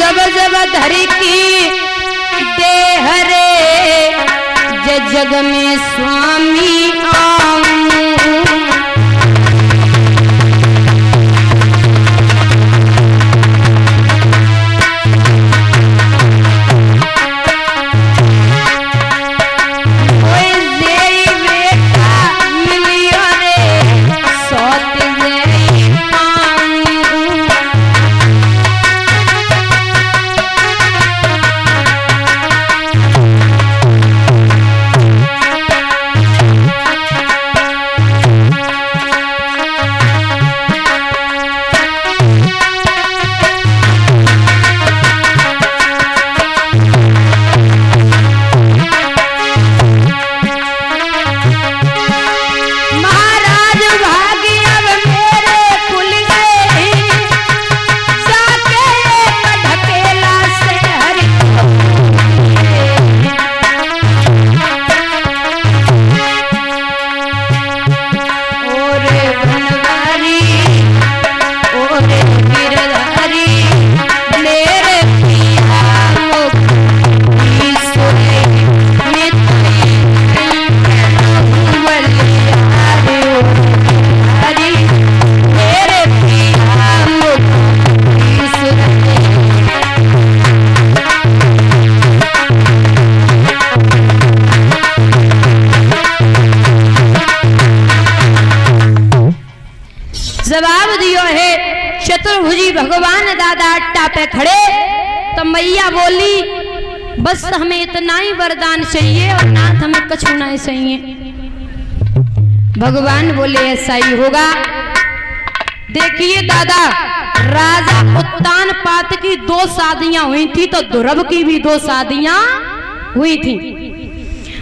जब जब धरी की देह रे जग में स्वामी आऊं। जवाब दियो है चतुर्भुजी भगवान दादा अट्टा पे खड़े। तो मैया बोली बस हमें इतना ही वरदान चाहिए और नाथ हमें कछु नहीं चाहिए। भगवान बोले ऐसा ही होगा। देखिए दादा, राजा उत्तान पात की 2 शादियां हुई थी तो ध्रुव की भी 2 शादियां हुई थी।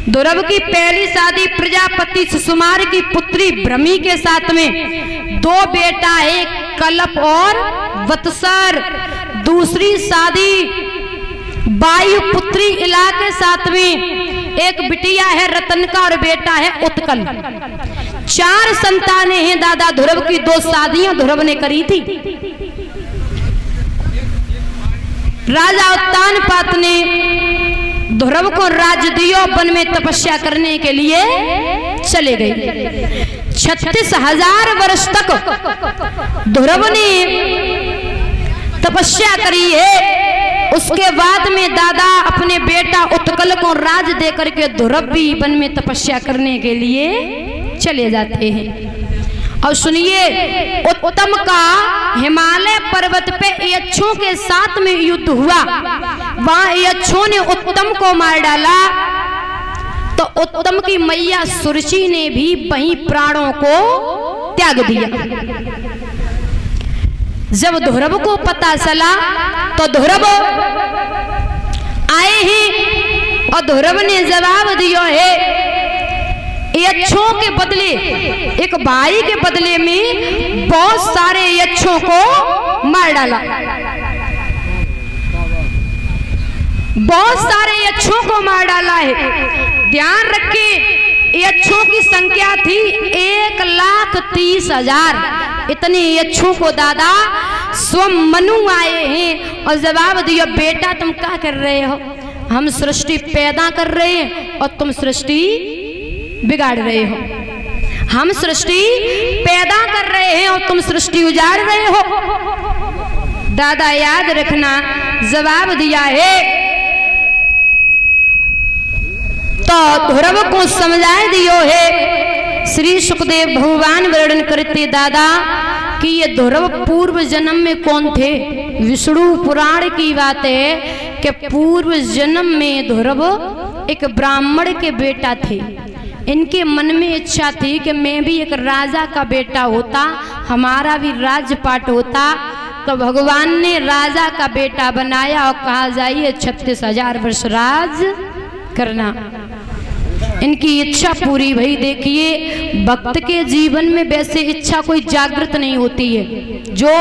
ध्रुव की पहली शादी प्रजापति सुकुमार की पुत्री भ्रमी के साथ में 2 बेटा है, कलप और वत्सर। दूसरी शादी वायु पुत्री इला के साथ में एक बिटिया है रतन का और बेटा है उत्कल। 4 संतानें हैं दादा। ध्रुव की 2 शादियां ध्रुव ने करी थी। राजा उत्तान पात ने ध्रुव को राज दियो, वन में तपस्या करने के लिए चले गए। 36,000 वर्ष तक ध्रुव ने तपस्या करी है। उसके बाद में दादा अपने बेटा उत्कल को राज देकर के ध्रुव भी वन में तपस्या करने के लिए चले जाते हैं। और सुनिए, उत्तम का हिमालय पर्वत पे यक्षों के साथ में युद्ध हुआ। वहां यक्षों ने उत्तम को मार डाला तो उत्तम की मैया सुरची ने भी वहीं प्राणों को त्याग दिया। जब ध्रुव को पता चला तो ध्रुव आए हैं और ध्रुव ने जवाब दिया है यक्षों के बदले, एक भाई के बदले में बहुत सारे यक्षों को मार डाला। बहुत सारे यक्षों को मार डाला है। ध्यान रखें, यक्षों की संख्या थी 1,30,000। इतने यक्षों को दादा स्वयं मनु आए हैं और जवाब दिया बेटा तुम क्या कर रहे हो? हम सृष्टि पैदा कर रहे हैं और तुम सृष्टि बिगाड़ रहे हो। हम सृष्टि पैदा कर रहे हैं और तुम सृष्टि उजाड़ रहे हो। दादा याद रखना, जवाब दिया है तो ध्रुव को समझाए दियो है। श्री सुखदेव भगवान वर्णन करते दादा कि ये ध्रुव पूर्व जन्म में कौन थे। विष्णु पुराण की बात है कि पूर्व जन्म में ध्रुव एक ब्राह्मण के बेटा थे। इनके मन में इच्छा थी कि मैं भी एक राजा का बेटा होता, हमारा भी राजपाट होता। तो भगवान ने राजा का बेटा बनाया और कहा जाइए 36,000 वर्ष राज करना। इनकी इच्छा पूरी भई। देखिए, भक्त के जीवन में वैसे इच्छा कोई जागृत नहीं होती है। जो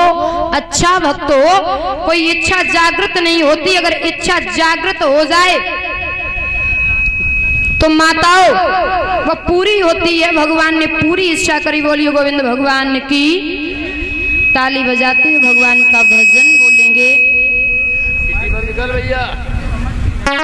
अच्छा भक्त हो कोई इच्छा जागृत नहीं होती। अगर इच्छा जागृत हो जाए तो माताओं वो पूरी होती है। भगवान ने पूरी इच्छा करी। बोलिए गोविंद भगवान की। ताली बजाते हुए भगवान का भजन बोलेंगे। चल भैया।